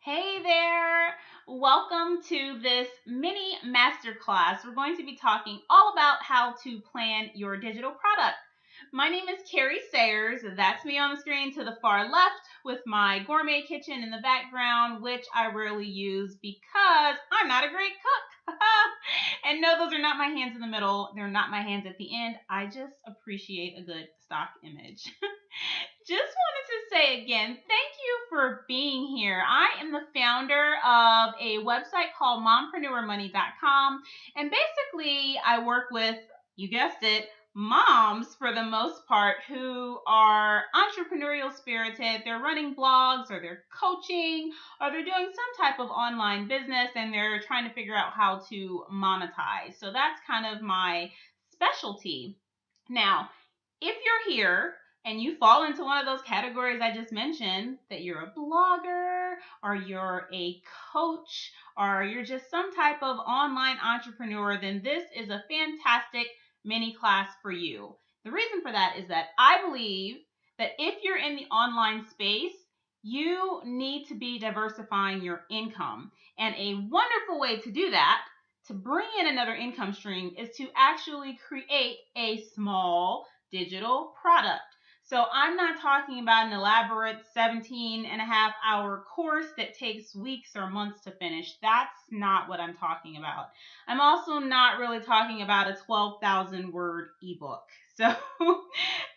Hey there! Welcome to this mini masterclass. We're going to be talking all about how to plan your digital product. My name is Carrie Sayers. That's me on the screen to the far left with my gourmet kitchen in the background, which I rarely use because I'm not a great cook. And no, those are not my hands in the middle. They're not my hands at the end. I just appreciate a good stock image. Just wanted to say again, thank you for being here. I am the founder of a website called MompreneurMoney.com, and basically I work with, you guessed it, moms for the most part who are entrepreneurial spirited. They're running blogs or they're coaching or they're doing some type of online business and they're trying to figure out how to monetize. So that's kind of my specialty. Now, if you're here and you fall into one of those categories I just mentioned, that you're a blogger or you're a coach or you're just some type of online entrepreneur, then this is a fantastic mini class for you. The reason for that is that I believe that if you're in the online space, you need to be diversifying your income. And a wonderful way to do that, to bring in another income stream, is to actually create a small digital product. So I'm not talking about an elaborate 17.5-hour course that takes weeks or months to finish. That's not what I'm talking about. I'm also not really talking about a 12,000 word ebook. So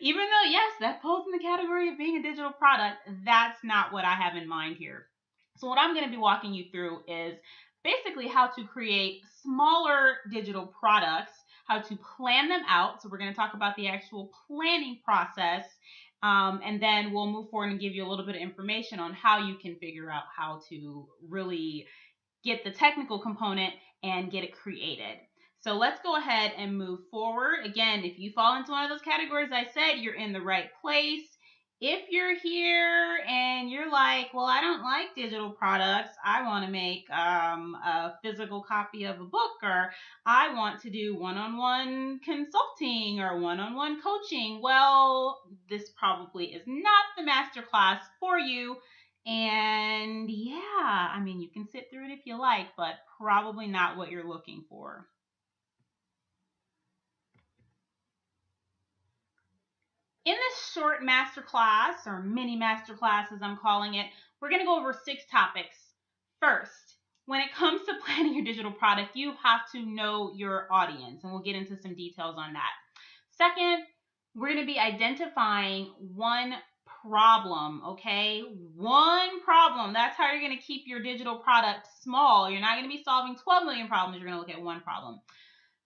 even though, yes, that falls in the category of being a digital product, that's not what I have in mind here. So what I'm going to be walking you through is basically how to create smaller digital products, how to plan them out. So we're going to talk about the actual planning process, and then we'll move forward and give you a little bit of information on how you can figure out how to really get the technical component and get it created. So let's go ahead and move forward. Again, if you fall into one of those categories I said, you're in the right place. If you're here and you're like, well, I don't like digital products, I want to make a physical copy of a book, or I want to do one-on-one consulting or one-on-one coaching, well, this probably is not the masterclass for you. And yeah, I mean, you can sit through it if you like, but probably not what you're looking for. In this short masterclass, or mini masterclass as I'm calling it, we're going to go over 6 topics. First, when it comes to planning your digital product, you have to know your audience, and we'll get into some details on that. Second, we're going to be identifying one problem, okay? One problem. That's how you're going to keep your digital product small. You're not going to be solving 12 million problems. You're going to look at one problem.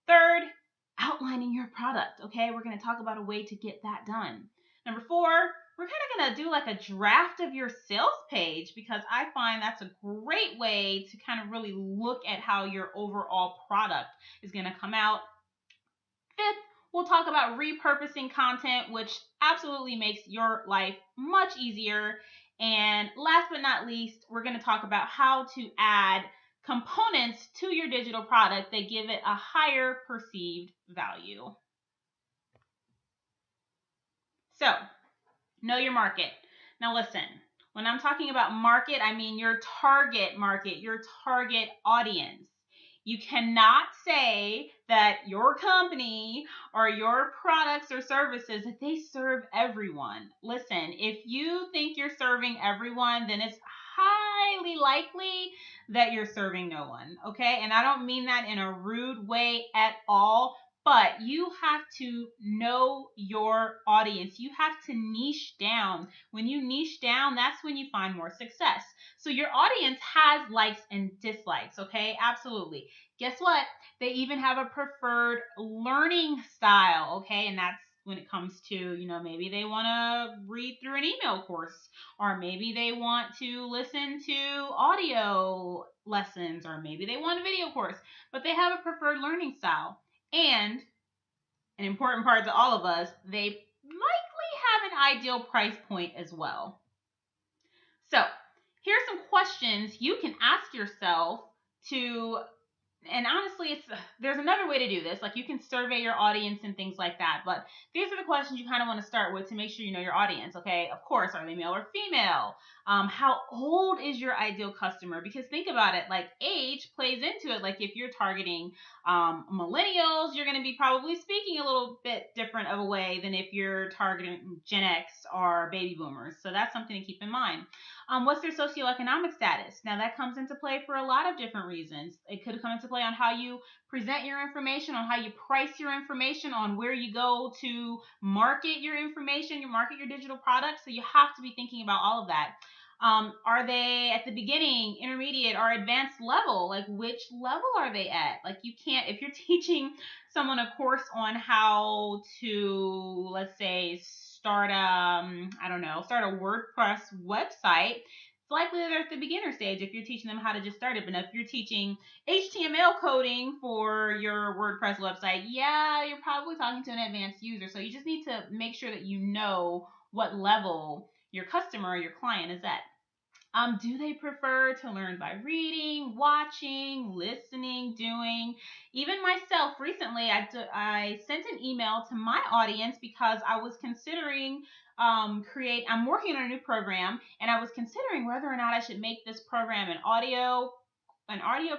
Third, outlining your product, okay? We're going to talk about a way to get that done. Number 4, we're kind of going to do like a draft of your sales page, because I find that's a great way to kind of really look at how your overall product is going to come out. 5th, we'll talk about repurposing content, which absolutely makes your life much easier. And last but not least, we're going to talk about how to add components to your digital product that give it a higher perceived value. So, know your market. Now listen, when I'm talking about market, I mean your target market, your target audience. You cannot say that your company or your products or services, that they serve everyone. Listen, if you think you're serving everyone, then it's highly likely that you're serving no one, okay? And I don't mean that in a rude way at all, but you have to know your audience. You have to niche down. When you niche down, that's when you find more success. So your audience has likes and dislikes, okay? Absolutely. Guess what? They even have a preferred learning style, okay? And that's when it comes to, maybe they want to read through an email course, or maybe they want to listen to audio lessons, or maybe they want a video course, but they have a preferred learning style. And an important part to all of us, they likely have an ideal price point as well. So here's some questions you can ask yourself to and honestly, there's another way to do this. Like, you can survey your audience and things like that. But these are the questions you kind of want to start with to make sure you know your audience. Okay, of course, are they male or female? How old is your ideal customer? Because think about it, like age plays into it. Like if you're targeting millennials, you're going to be probably speaking a little bit different of a way than if you're targeting Gen X or baby boomers. So that's something to keep in mind. What's their socioeconomic status? Now that comes into play for a lot of different reasons. It could come into play on how you present your information, on how you price your information, on where you go to market your information, you market your digital products. So you have to be thinking about all of that. Are they at the beginning, intermediate, or advanced level? Like which level are they at? Like you can't, if you're teaching someone a course on how to, let's say, start a WordPress website, it's likely that they're at the beginner stage if you're teaching them how to just start it. But if you're teaching HTML coding for your WordPress website, yeah, you're probably talking to an advanced user. So you just need to make sure that you know what level your customer or your client is at. Do they prefer to learn by reading, watching, listening, doing? Even myself, recently, I sent an email to my audience because I was considering I'm working on a new program, and I was considering whether or not I should make this program an audio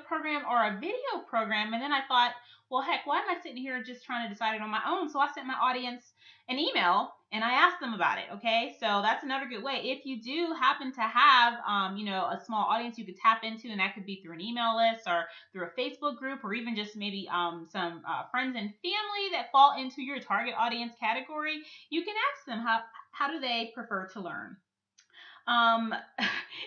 program or a video program. And then I thought, well, heck, why am I sitting here just trying to decide it on my own? So I sent my audience an email and I asked them about it. Okay, so that's another good way. If you do happen to have, a small audience you could tap into, and that could be through an email list or through a Facebook group, or even just maybe some friends and family that fall into your target audience category, you can ask them how do they prefer to learn.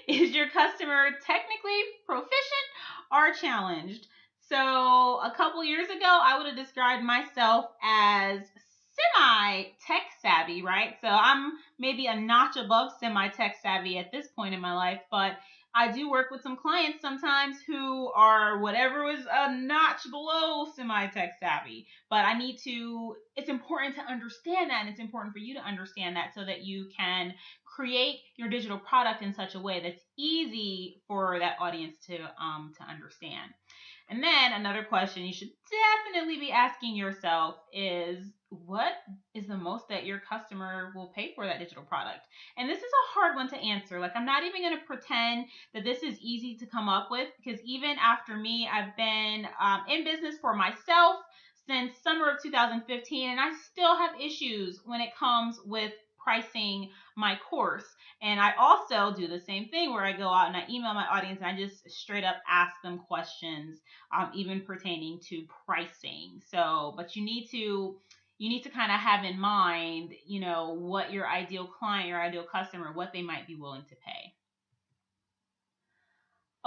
Is your customer technically proficient or challenged? So a couple years ago, I would have described myself as semi-tech savvy, right? So I'm maybe a notch above semi-tech savvy at this point in my life, but I do work with some clients sometimes who are whatever was a notch below semi-tech savvy. But it's important to understand that, and it's important for you to understand that so that you can create your digital product in such a way that's easy for that audience to understand. And then another question you should definitely be asking yourself is, what is the most that your customer will pay for that digital product? And this is a hard one to answer. Like, I'm not even going to pretend that this is easy to come up with, because even after me, I've been in business for myself since summer of 2015, and I still have issues when it comes with pricing my course. And I also do the same thing where I go out and I email my audience and I just straight up ask them questions, even pertaining to pricing. So, but you need to kind of have in mind, what your ideal client, your ideal customer, what they might be willing to pay.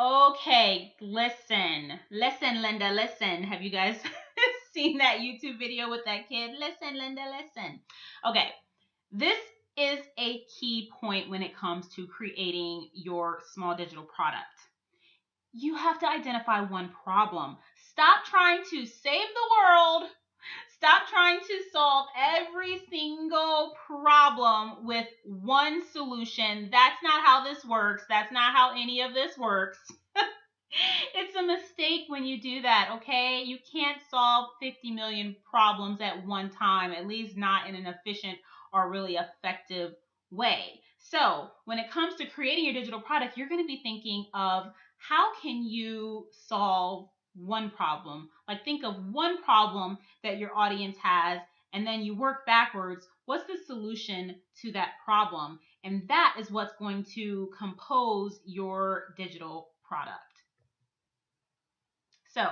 Okay, listen, Linda, listen. Have you guys seen that YouTube video with that kid? Listen, Linda, listen. Okay, this is a key point when it comes to creating your small digital product. You have to identify one problem. Stop trying to save the world. Stop trying to solve every single problem with one solution. That's not how this works. That's not how any of this works. It's a mistake when you do that, okay? You can't solve 50 million problems at one time, at least not in an efficient or really effective way. So when it comes to creating your digital product, you're going to be thinking of how can you solve one problem? Like, think of one problem that your audience has, and then you work backwards. What's the solution to that problem? And that is what's going to compose your digital product. So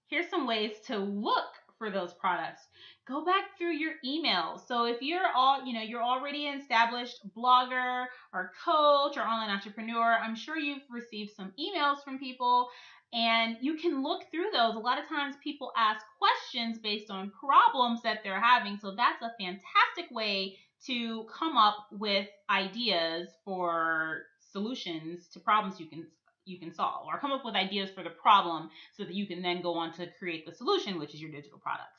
here's some ways to look for those products. Go back through your emails. So if you're already an established blogger or coach or online entrepreneur, I'm sure you've received some emails from people, and you can look through those. A lot of times people ask questions based on problems that they're having. So that's a fantastic way to come up with ideas for solutions to problems you can solve, or come up with ideas for the problem so that you can then go on to create the solution, which is your digital product.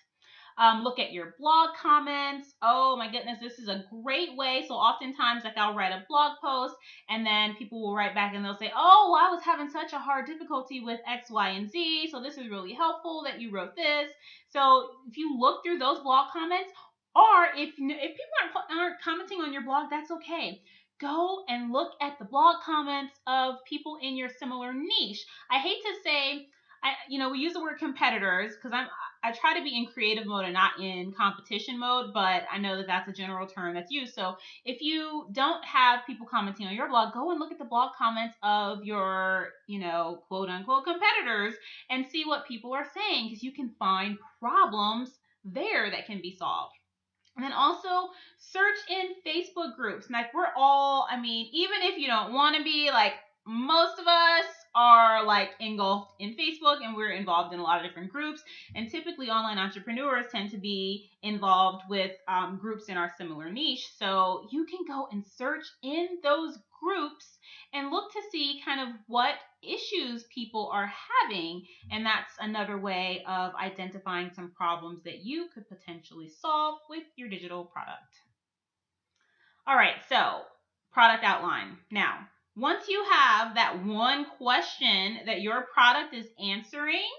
Look at your blog comments. Oh my goodness, this is a great way. So oftentimes, like, I'll write a blog post and then people will write back and they'll say, oh, I was having such a hard difficulty with X, Y, and Z. So this is really helpful that you wrote this. So if you look through those blog comments, or if people aren't commenting on your blog, that's okay. Go and look at the blog comments of people in your similar niche. I hate to say, we use the word competitors because I try to be in creative mode and not in competition mode, but I know that that's a general term that's used. So if you don't have people commenting on your blog, go and look at the blog comments of your, quote unquote competitors and see what people are saying, because you can find problems there that can be solved. And then also search in Facebook groups. Like, even if you don't want to be, like, most of us are like engulfed in Facebook and we're involved in a lot of different groups. And typically online entrepreneurs tend to be involved with groups in our similar niche. So you can go and search in those groups and look to see kind of what issues people are having. And that's another way of identifying some problems that you could potentially solve with your digital product. All right, so product outline. Now, once you have that one question that your product is answering,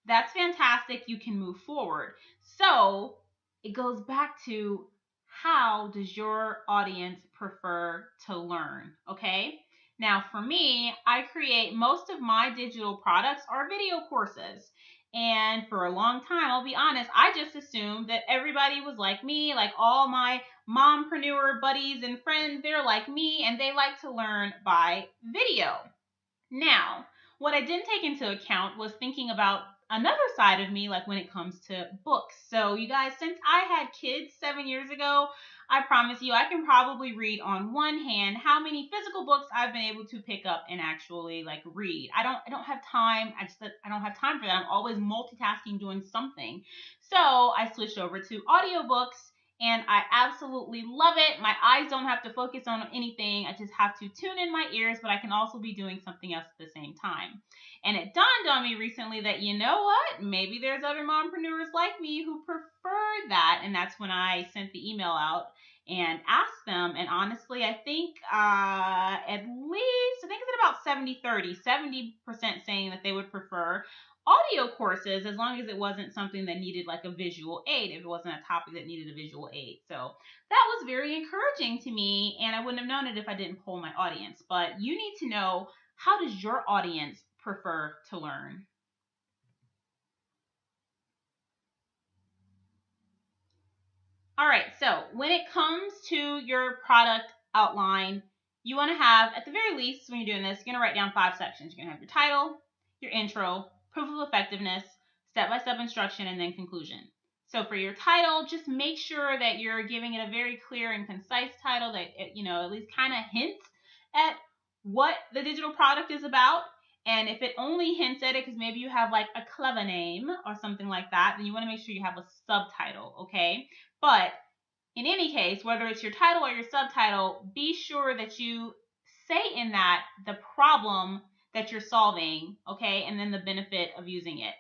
that's fantastic. You can move forward. So it goes back to, how does your audience prefer to learn? Okay. Now, for me, I create most of my digital products are video courses. And for a long time, I'll be honest, I just assumed that everybody was like me, like all my mompreneur buddies and friends, they're like me and they like to learn by video. Now, what I didn't take into account was thinking about another side of me, like when it comes to books. So you guys, since I had kids 7 years ago, I promise you I can probably read on one hand how many physical books I've been able to pick up and actually like read. I don't have time. I don't have time for that. I'm always multitasking doing something. So I switched over to audiobooks. And I absolutely love it. My eyes don't have to focus on anything. I just have to tune in my ears, but I can also be doing something else at the same time. And it dawned on me recently that, you know what? Maybe there's other mompreneurs like me who prefer that. And that's when I sent the email out and asked them. And honestly, I think it's about 70-30, 70% saying that they would prefer audio courses as long as it wasn't something that needed like a visual aid, if it wasn't a topic that needed a visual aid. So that was very encouraging to me, and I wouldn't have known it if I didn't poll my audience. But you need to know, how does your audience prefer to learn? All right, so when it comes to your product outline, you want to have, at the very least, when you're doing this, you're going to write down 5 sections. You're going to have your title, your intro, proof of effectiveness, step-by-step instruction, and then conclusion. So for your title, just make sure that you're giving it a very clear and concise title that it, at least kind of hints at what the digital product is about. And if it only hints at it because maybe you have like a clever name or something like that, then you want to make sure you have a subtitle, okay? But in any case, whether it's your title or your subtitle, be sure that you say in that the problem that you're solving, okay, and then the benefit of using it,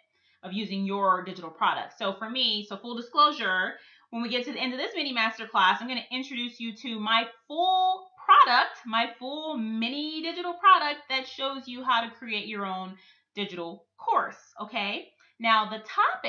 of using your digital product. So for me, full disclosure, when we get to the end of this mini masterclass, I'm going to introduce you to my full product, my full mini digital product that shows you how to create your own digital course, okay? Now the title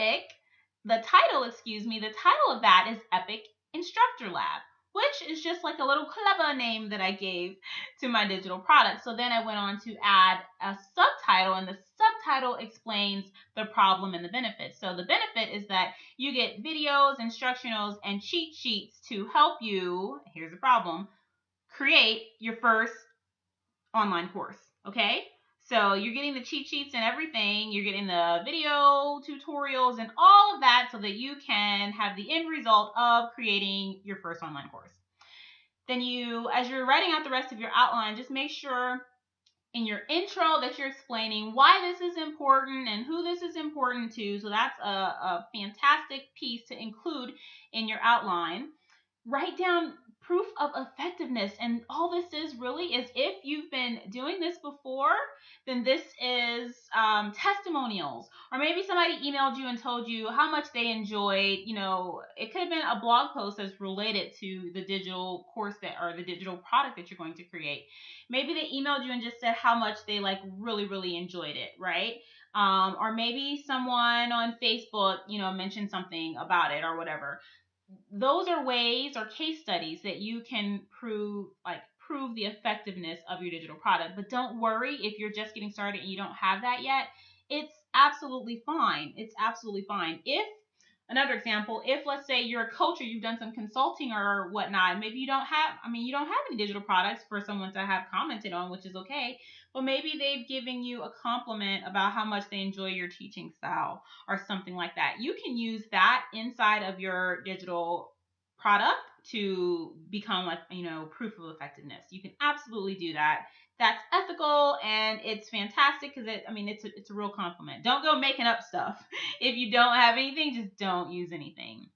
of that is Epic Instructor Lab, which is just like a little clever name that I gave to my digital product. So then I went on to add a subtitle, and the subtitle explains the problem and the benefits. So the benefit is that you get videos, instructionals, and cheat sheets to help you, here's the problem, create your first online course, okay? So you're getting the cheat sheets and everything. You're getting the video tutorials and all of that so that you can have the end result of creating your first online course. Then as you're writing out the rest of your outline, just make sure in your intro that you're explaining why this is important and who this is important to. So that's a fantastic piece to include in your outline. Write down proof of effectiveness. And all this is really is, if you've been doing this before, then this is testimonials. Or maybe somebody emailed you and told you how much they enjoyed, it could have been a blog post that's related to the digital course or the digital product that you're going to create. Maybe they emailed you and just said how much they really, really enjoyed it, right? Or maybe someone on Facebook, mentioned something about it or whatever. Those are ways or case studies that you can prove the effectiveness of your digital product. But don't worry if you're just getting started and you don't have that yet. It's absolutely fine. It's absolutely fine. Another example, if let's say you're a coach or you've done some consulting or whatnot, maybe you don't have any digital products for someone to have commented on, which is okay. But maybe they've given you a compliment about how much they enjoy your teaching style or something like that. You can use that inside of your digital product to become proof of effectiveness. You can absolutely do that. That's ethical and it's fantastic because it's a real compliment. Don't go making up stuff. If you don't have anything, just don't use anything.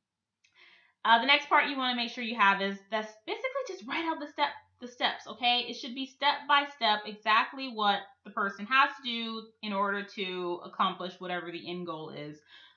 The next part you want to make sure you have is that's basically just write out the steps, okay? It should be step by step exactly what the person has to do in order to accomplish whatever the end goal is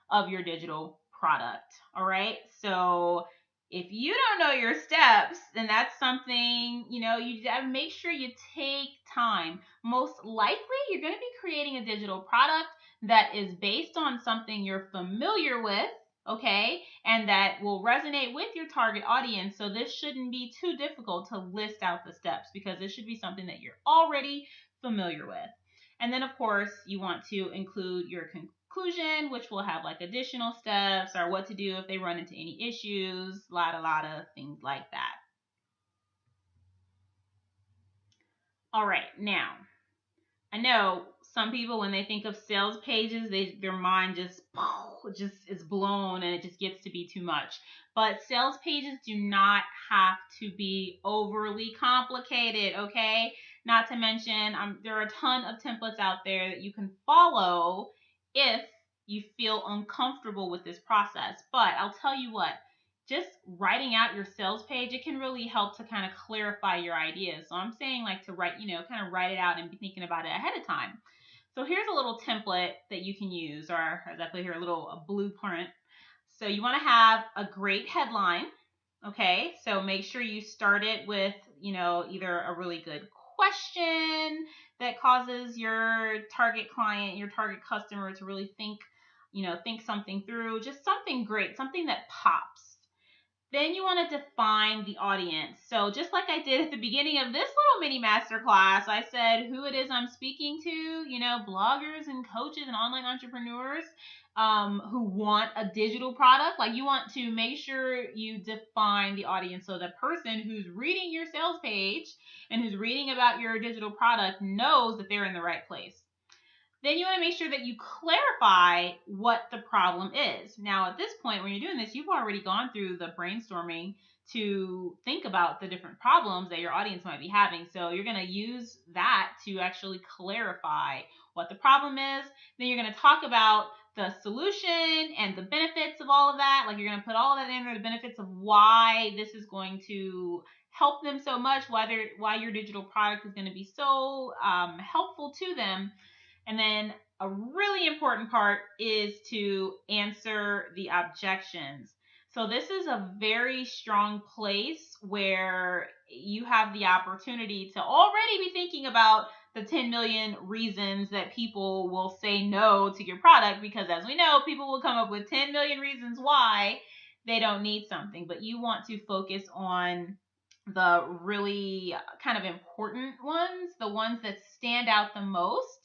of your digital product, all right? So if you don't know your steps, then that's something, you gotta make sure you take time. Most likely, you're going to be creating a digital product that is based on something you're familiar with, okay, and that will resonate with your target audience. So this shouldn't be too difficult to list out the steps because this should be something that you're already familiar with. And then, of course, you want to include your conclusion, which will have additional steps or what to do if they run into any issues, a lot of things like that. All right, now, I know some people, when they think of sales pages, their mind just is blown and it just gets to be too much. But sales pages do not have to be overly complicated, okay? Not to mention, there are a ton of templates out there that you can follow if you feel uncomfortable with this process. But I'll tell you what, just writing out your sales page, it can really help to kind of clarify your ideas. So I'm saying to write, kind of write it out and be thinking about it ahead of time. So here's a little template that you can use, or as I put here, a blueprint. So you want to have a great headline, okay? So make sure you start it with, either a really good question that causes your target client, your target customer to really think something through, just something great, something that pops. Then you want to define the audience. So just like I did at the beginning of this little mini masterclass, I said who it is I'm speaking to, bloggers and coaches and online entrepreneurs who want a digital product. You want to make sure you define the audience so the person who's reading your sales page and who's reading about your digital product knows that they're in the right place. Then you want to make sure that you clarify what the problem is. Now, at this point, when you're doing this, you've already gone through the brainstorming to think about the different problems that your audience might be having. So you're going to use that to actually clarify what the problem is. Then you're going to talk about the solution and the benefits of all of that. You're going to put all of that in there, the benefits of why this is going to help them so much, why your digital product is going to be so helpful to them. And then a really important part is to answer the objections. So this is a very strong place where you have the opportunity to already be thinking about the 10 million reasons that people will say no to your product, because as we know, people will come up with 10 million reasons why they don't need something. But you want to focus on the really kind of important ones, the ones that stand out the most.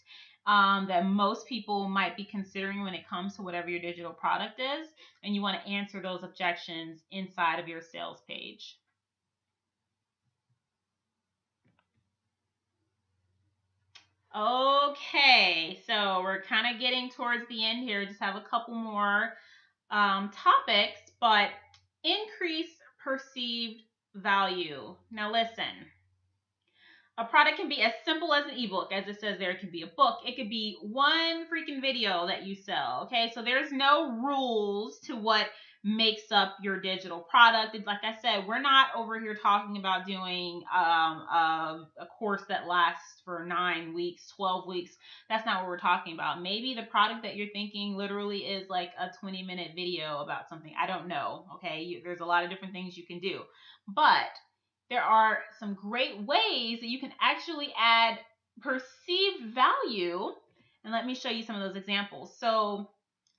That most people might be considering when it comes to whatever your digital product is, and you want to answer those objections inside of your sales page. Okay, so we're kind of getting towards the end here. Just have a couple more topics, but increase perceived value. Now listen. A product can be as simple as an ebook, as it says there. It could be a book. It could be one freaking video that you sell, okay? So there's no rules to what makes up your digital product. And like I said, we're not over here talking about doing a course that lasts for 9 weeks, 12 weeks. That's not what we're talking about. Maybe the product that you're thinking literally is like a 20-minute video about something. I don't know. Okay. There's a lot of different things you can do, but there are some great ways that you can actually add perceived value. And let me show you some of those examples. So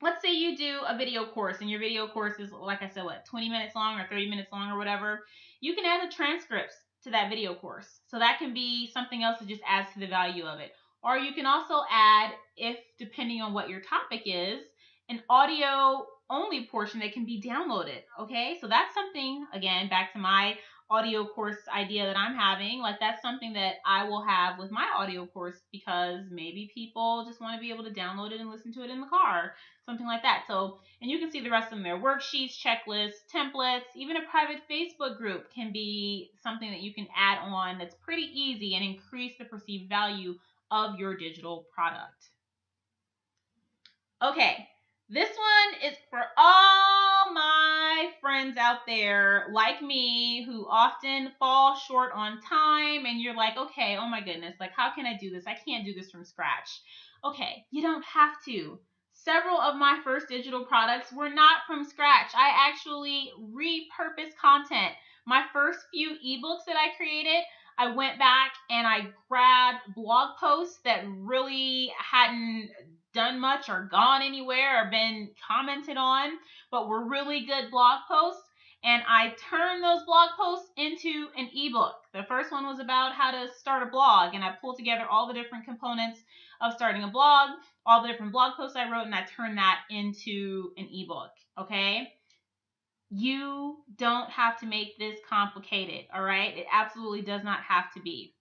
let's say you do a video course and your video course is, like I said, 20 minutes long or 30 minutes long or whatever. You can add the transcripts to that video course. So that can be something else that just adds to the value of it. Or you can also add, if depending on what your topic is, an audio only portion that can be downloaded. Okay, so that's something, again, back to my audio course idea that I'm having. Like, that's something that I will have with my audio course, because maybe people just want to be able to download it and listen to it in the car, something like that. So, and you can see the rest of them there: worksheets, checklists, templates. Even a private Facebook group can be something that you can add on that's pretty easy and increase the perceived value of your digital product. Okay, this one is for all my friends out there like me who often fall short on time, and you're like, okay, oh my goodness, like, how can I do this? I can't do this from scratch. Okay, you don't have to. Several of my first digital products were not from scratch. I actually repurposed content. My first few ebooks that I created, I went back and I grabbed blog posts that really hadn't done much or gone anywhere or been commented on, but were really good blog posts. And I turned those blog posts into an ebook. The first one was about how to start a blog, and I pulled together all the different components of starting a blog, all the different blog posts I wrote, and I turned that into an ebook. Okay? You don't have to make this complicated, all right? It absolutely does not have to be.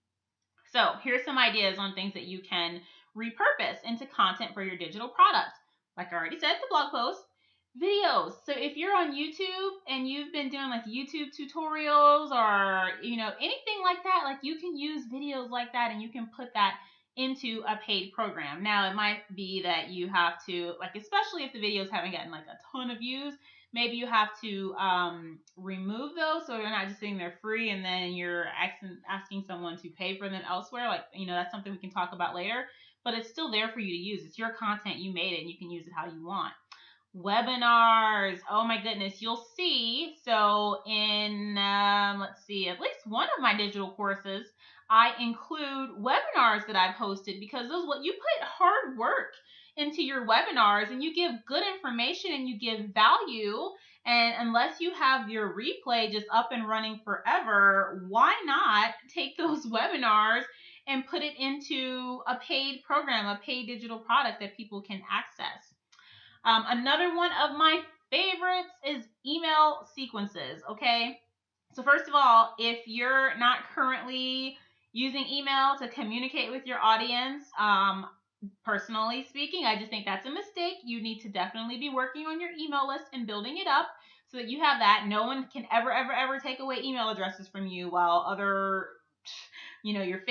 So here's some ideas on things that you can repurpose into content for your digital product. Like I already said, the blog post. Videos. So if you're on YouTube and you've been doing like YouTube tutorials or, anything like that, like, you can use videos like that and you can put that into a paid program. Now, it might be that you have to, like, especially if the videos haven't gotten like a ton of views, maybe you have to remove those so they're not just sitting there free and then you're asking someone to pay for them elsewhere. Like, that's something we can talk about later, but it's still there for you to use. It's your content. You made it and you can use it how you want. Webinars. Oh my goodness. You'll see. So in, let's see, at least one of my digital courses, I include webinars that I've hosted, because those, what you put hard work into your webinars and you give good information and you give value. And unless you have your replay just up and running forever, why not take those webinars and put it into a paid program, a paid digital product that people can access? Another one of my favorites is email sequences. Okay. So first of all, if you're not currently using email to communicate with your audience, personally speaking, I just think that's a mistake. You need to definitely be working on your email list and building it up so that you have that. No one can ever take away email addresses from you, while other, your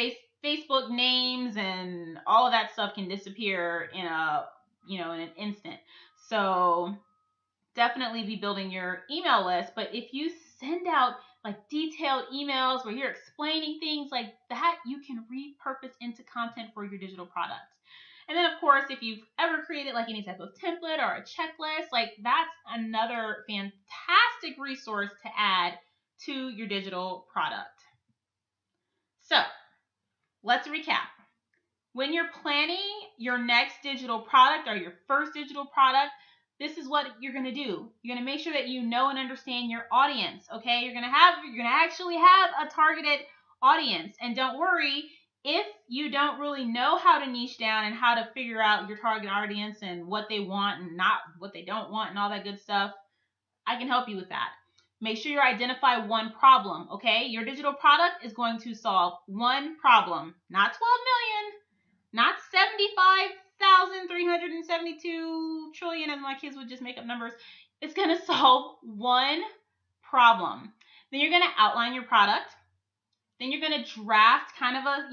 Facebook names and all of that stuff can disappear in an instant. So definitely be building your email list. But if you send out like detailed emails where you're explaining things like that, you can repurpose into content for your digital products. And then, of course, if you've ever created like any type of template or a checklist, like, that's another fantastic resource to add to your digital product. So let's recap. When you're planning your next digital product or your first digital product, this is what you're going to do. You're going to make sure that you know and understand your audience, okay? You're going to actually have a targeted audience. And don't worry, if you don't really know how to niche down and how to figure out your target audience and what they want and not what they don't want and all that good stuff, I can help you with that. Make sure you identify one problem, okay? Your digital product is going to solve one problem, not 12 million. Not 75,372 trillion, as my kids would just make up numbers. It's going to solve one problem. Then you're going to outline your product. Then you're going to draft kind of a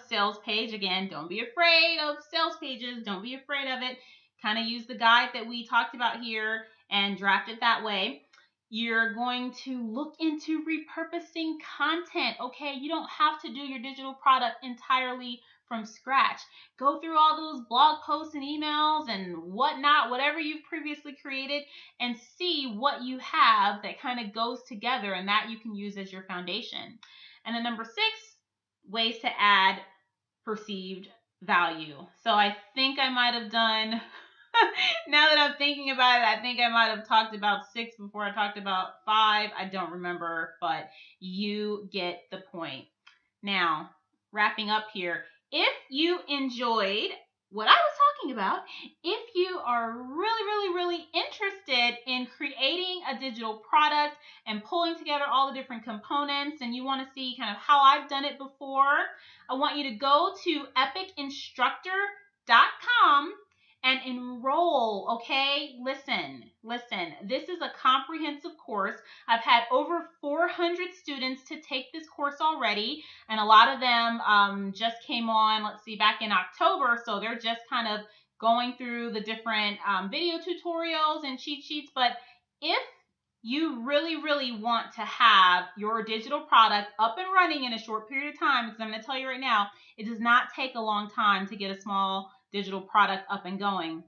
sales page. Again, don't be afraid of sales pages. Don't be afraid of it. Kind of use the guide that we talked about here and draft it that way. You're going to look into repurposing content. Okay, you don't have to do your digital product entirely from scratch. Go through all those blog posts and emails and whatnot, whatever you've previously created, and see what you have that kind of goes together and that you can use as your foundation. And then number 6, ways to add perceived value. So I think I might have done, now that I'm thinking about it, I think I might have talked about 6 before I talked about 5. I don't remember, but you get the point. Now, wrapping up here, if you enjoyed what I was talking about, if you are really interested in creating a digital product and pulling together all the different components, and you want to see kind of how I've done it before, I want you to go to epicinstructor.com and enroll, okay? Listen. This is a comprehensive course. I've had over 400 students to take this course already, and a lot of them just came on, let's see, back in October, so they're just kind of going through the different video tutorials and cheat sheets. But if you really want to have your digital product up and running in a short period of time, because I'm going to tell you right now, it does not take a long time to get a small digital product up and going,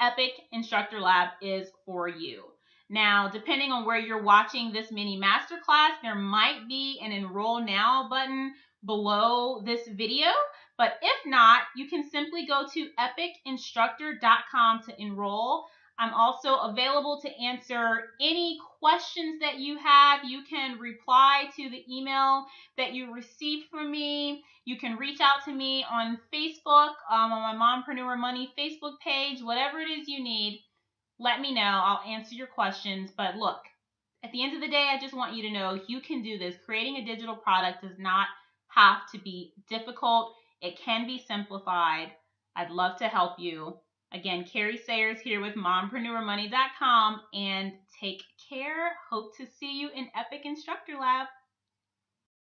Epic Instructor Lab is for you. Now, depending on where you're watching this mini masterclass, there might be an enroll now button below this video, but if not, you can simply go to epicinstructor.com to enroll. I'm also available to answer any questions that you have. You can reply to the email that you received from me. You can reach out to me on Facebook, on my Mompreneur Money Facebook page, whatever it is you need. Let me know. I'll answer your questions. But look, at the end of the day, I just want you to know you can do this. Creating a digital product does not have to be difficult. It can be simplified. I'd love to help you. Again, Carrie Sayers here with mompreneurmoney.com, and take care. Hope to see you in Epic Instructor Lab.